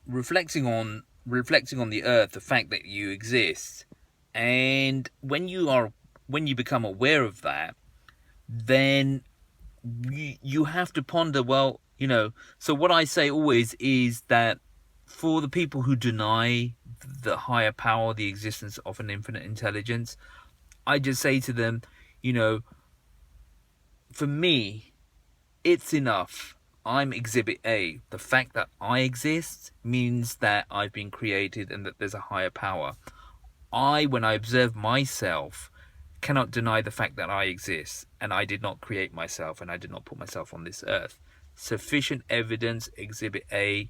reflecting on the earth, the fact that you exist, and when you become aware of that, then you have to ponder, well, so what I say always is that for the people who deny the higher power, the existence of an infinite intelligence, I just say to them, you know for me, it's enough. I'm exhibit A. The fact that I exist means that I've been created and that there's a higher power. When I observe myself, cannot deny the fact that I exist and I did not create myself and I did not put myself on this earth. Sufficient evidence, exhibit A,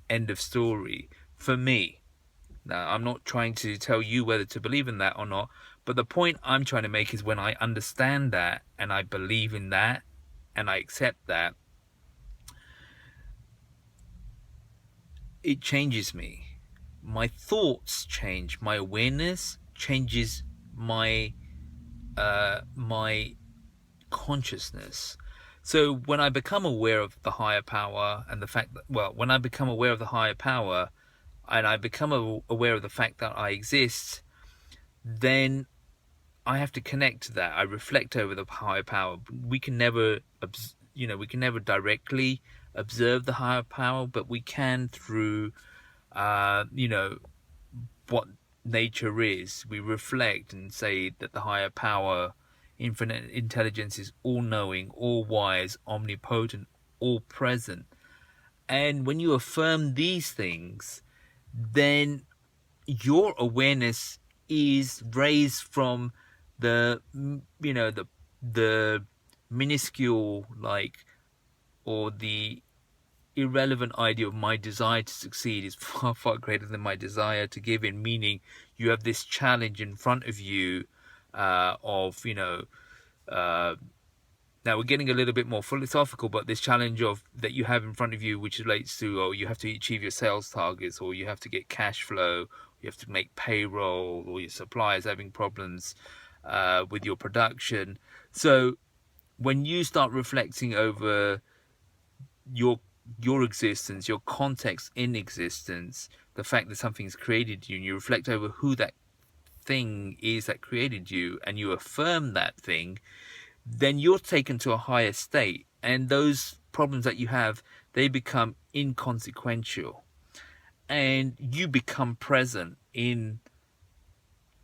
end of story. For me. Now, I'm not trying to tell you whether to believe in that or not, but the point I'm trying to make is when I understand that and I believe in that and I accept that, it changes me. My thoughts change, my awareness changes my consciousness. So when I become aware of the higher power and the fact that, well, when I become aware of the higher power and I become aware of the fact that I exist, then I have to connect to that. I reflect over the higher power. We can never, we can never directly observe the higher power, but we can through, what nature is. We reflect and say that the higher power, infinite intelligence, is all knowing, all wise, omnipotent, all present. And when you affirm these things, then your awareness is raised from the the minuscule, or the irrelevant idea of my desire to succeed is far greater than my desire to give in. Meaning, you have this challenge in front of you, of uh, now we're getting a little bit more philosophical, but this challenge of that you have in front of you, which relates to, oh, you have to achieve your sales targets, or you have to get cash flow, you have to make payroll, or your suppliers having problems with your production. So when you start reflecting over your your existence, your context in existence, the fact that something's created you, and you reflect over who that thing is that created you, and you affirm that thing, then you're taken to a higher state, and those problems that you have, they become inconsequential, and you become present in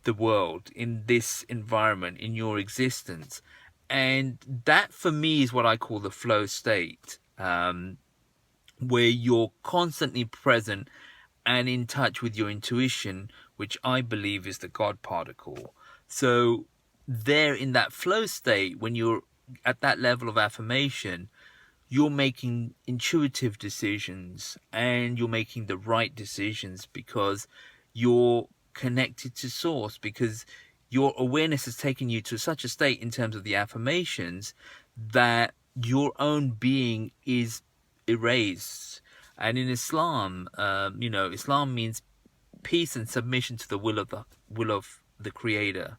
the world, in this environment, in your existence. And that for me is what I call the flow state, where you're constantly present and in touch with your intuition, which I believe is the God particle. So there, in that flow state, when you're at that level of affirmation, you're making intuitive decisions and you're making the right decisions because you're connected to source, because your awareness has taken you to such a state in terms of the affirmations that your own being is erased. And in Islam, Islam means peace and submission to the will of the Creator.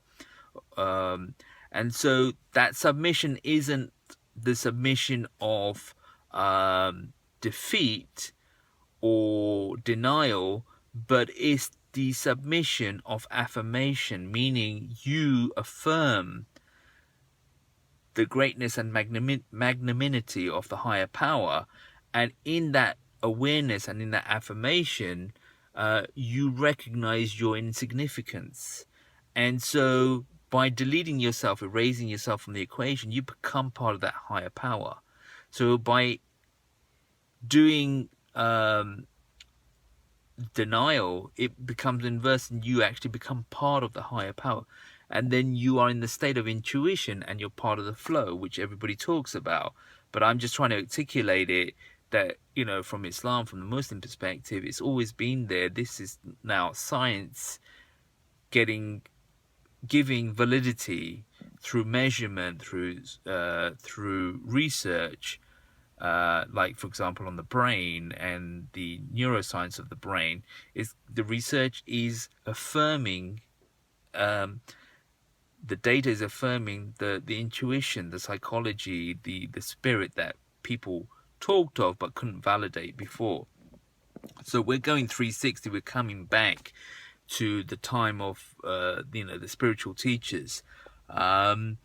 Um, and so that submission isn't the submission of defeat or denial, but it's the submission of affirmation, meaning you affirm the greatness and magnanimity of the higher power. And in that awareness and in that affirmation, you recognize your insignificance. And so by deleting yourself, erasing yourself from the equation, you become part of that higher power. So by doing denial, it becomes inverse and you actually become part of the higher power. And then you are in the state of intuition and you're part of the flow, which everybody talks about. But I'm just trying to articulate it that, from Islam, from the Muslim perspective, it's always been there. This is now science giving validity through measurement, through research, like for example on the brain and the neuroscience of the brain. Is the research is affirming, the data is affirming the intuition, the psychology, the spirit that people talked of but couldn't validate before. So we're going 360. We're coming back to the time of the spiritual teachers, um,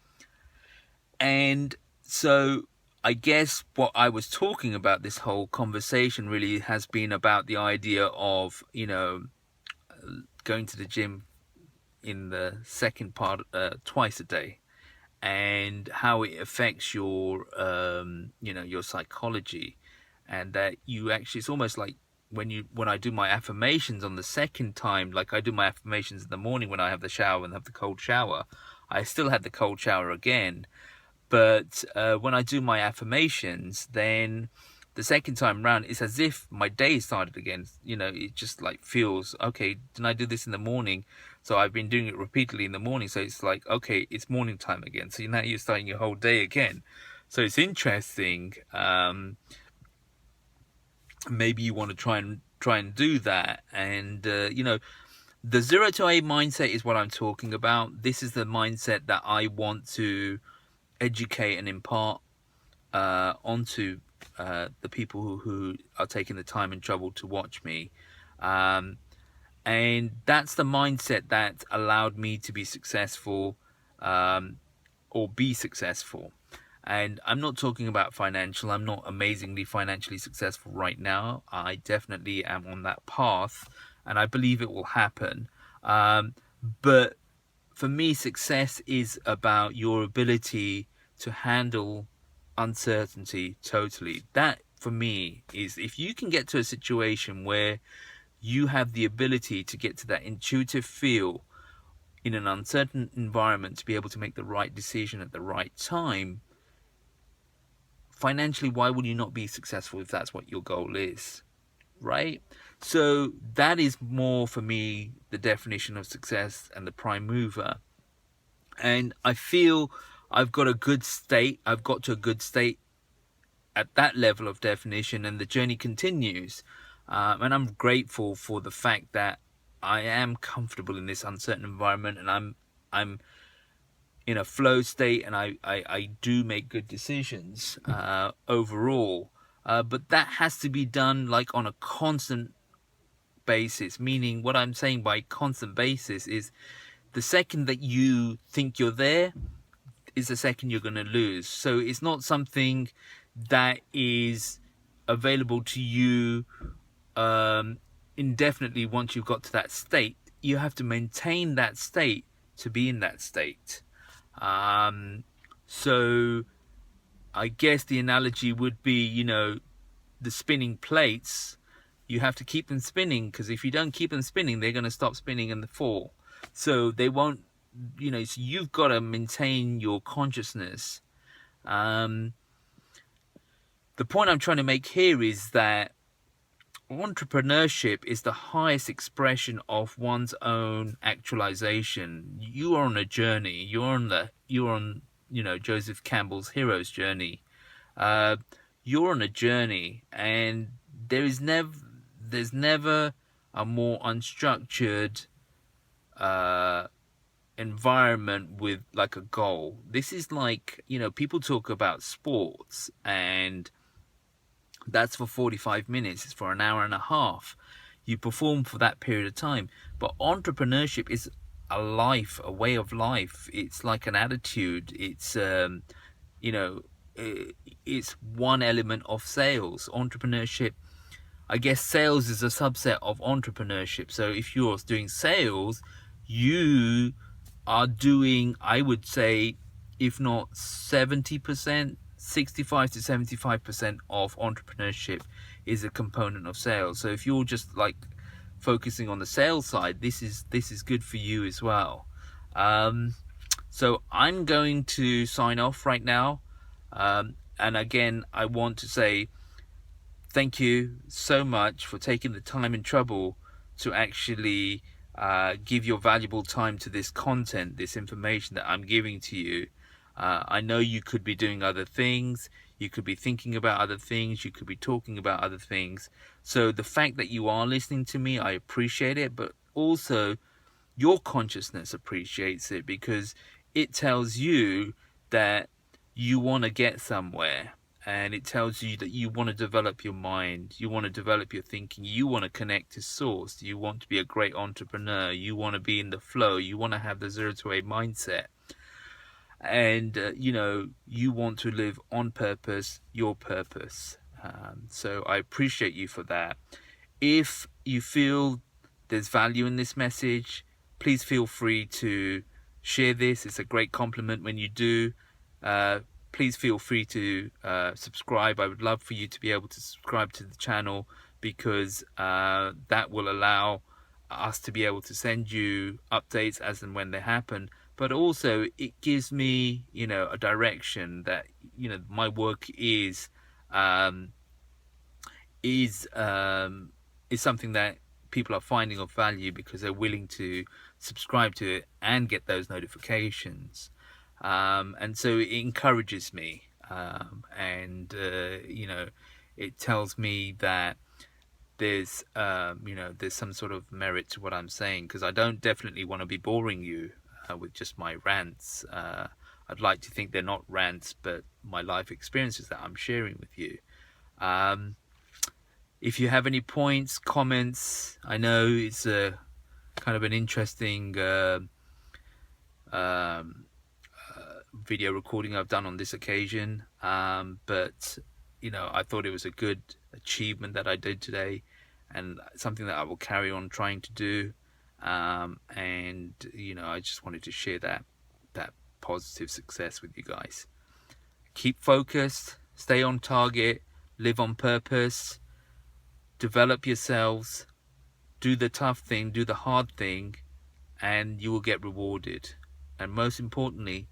and so I guess what I was talking about this whole conversation really has been about the idea of going to the gym in the second part twice a day, and how it affects your your psychology, and that you actually, it's almost like when I do my affirmations on the second time, like I do my affirmations in the morning when I have the shower and have the cold shower, I still had the cold shower again, but when I do my affirmations, then the second time round, it's as if my day started again. It just like feels, okay, didn't I do this in the morning? So I've been doing it repeatedly in the morning. So it's like, okay, it's morning time again. So now you're starting your whole day again. So it's interesting. Maybe you want to try and do that. And, the 0 to 8 mindset is what I'm talking about. This is the mindset that I want to educate and impart onto the people who are taking the time and trouble to watch me. And that's the mindset that allowed me to be successful, or be successful. And I'm not talking about financial. I'm not amazingly financially successful right now. I definitely am on that path, and I believe it will happen. But for me, success is about your ability to handle uncertainty totally. That, for me, is if you can get to a situation where you have the ability to get to that intuitive feel in an uncertain environment to be able to make the right decision at the right time, financially, why would you not be successful if that's what your goal is, right? So that is more, for me, the definition of success and the prime mover. And I feel I've got to a good state at that level of definition, and the journey continues. And I'm grateful for the fact that I am comfortable in this uncertain environment, and I'm in a flow state, and I do make good decisions overall. But that has to be done like on a constant basis, meaning what I'm saying by constant basis is the second that you think you're there is the second you're going to lose. So it's not something that is available to you indefinitely. Once you've got to that state, you have to maintain that state to be in that state. So I guess the analogy would be, the spinning plates. You have to keep them spinning, because if you don't keep them spinning, they're going to stop spinning and fall. So they won't, so you've got to maintain your consciousness. The point I'm trying to make here is that entrepreneurship is the highest expression of one's own actualization. You are on a journey. You're on Joseph Campbell's hero's journey. You're on a journey, and there's never a more unstructured environment with like a goal. This is like, people talk about sports, and that's for 45 minutes. It's for an hour and a half. You perform for that period of time. But entrepreneurship is a life, a way of life. It's like an attitude. It's it's one element of sales. Entrepreneurship, I guess sales is a subset of entrepreneurship. So if you're doing sales, you are doing, I would say, if not 70%, 65 to 75% of entrepreneurship is a component of sales. So if you're just like focusing on the sales side, this is good for you as well. So I'm going to sign off right now. And again, I want to say thank you so much for taking the time and trouble to actually give your valuable time to this content, this information that I'm giving to you. I know you could be doing other things, you could be thinking about other things, you could be talking about other things. So the fact that you are listening to me, I appreciate it, but also your consciousness appreciates it, because it tells you that you want to get somewhere. and it tells you that you want to develop your mind, you want to develop your thinking, you want to connect to source, you want to be a great entrepreneur, you want to be in the flow, you want to have the 0 to 8 mindset, and you want to live on purpose, your purpose. So I appreciate you for that. If you feel there's value in this message, please feel free to share this. It's a great compliment when you do. Please feel free to subscribe. I would love for you to be able to subscribe to the channel, because that will allow us to be able to send you updates as and when they happen. But also it gives me, a direction that, my work is something that people are finding of value, because they're willing to subscribe to it and get those notifications. And so it encourages me, and it tells me that there's there's some sort of merit to what I'm saying, because I don't definitely want to be boring you with just my rants. I'd like to think they're not rants, but my life experiences that I'm sharing with you. If you have any points, comments, I know it's a kind of an interesting video recording I've done on this occasion, but I thought it was a good achievement that I did today, and something that I will carry on trying to do. And I just wanted to share that positive success with you guys. Keep focused, stay on target, live on purpose, develop yourselves, do the tough thing, do the hard thing, and you will get rewarded. And most importantly,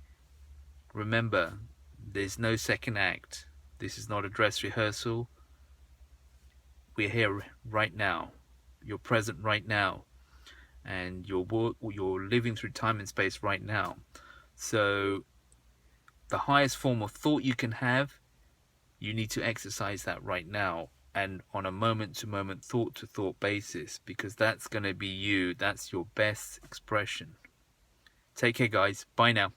remember, there's no second act. This is not a dress rehearsal. We're here right now. You're present right now, and you're living through time and space right now. So the highest form of thought you can have, you need to exercise that right now, and on a moment-to-moment, thought-to-thought basis, because that's going to be you. That's your best expression. Take care, guys. Bye now.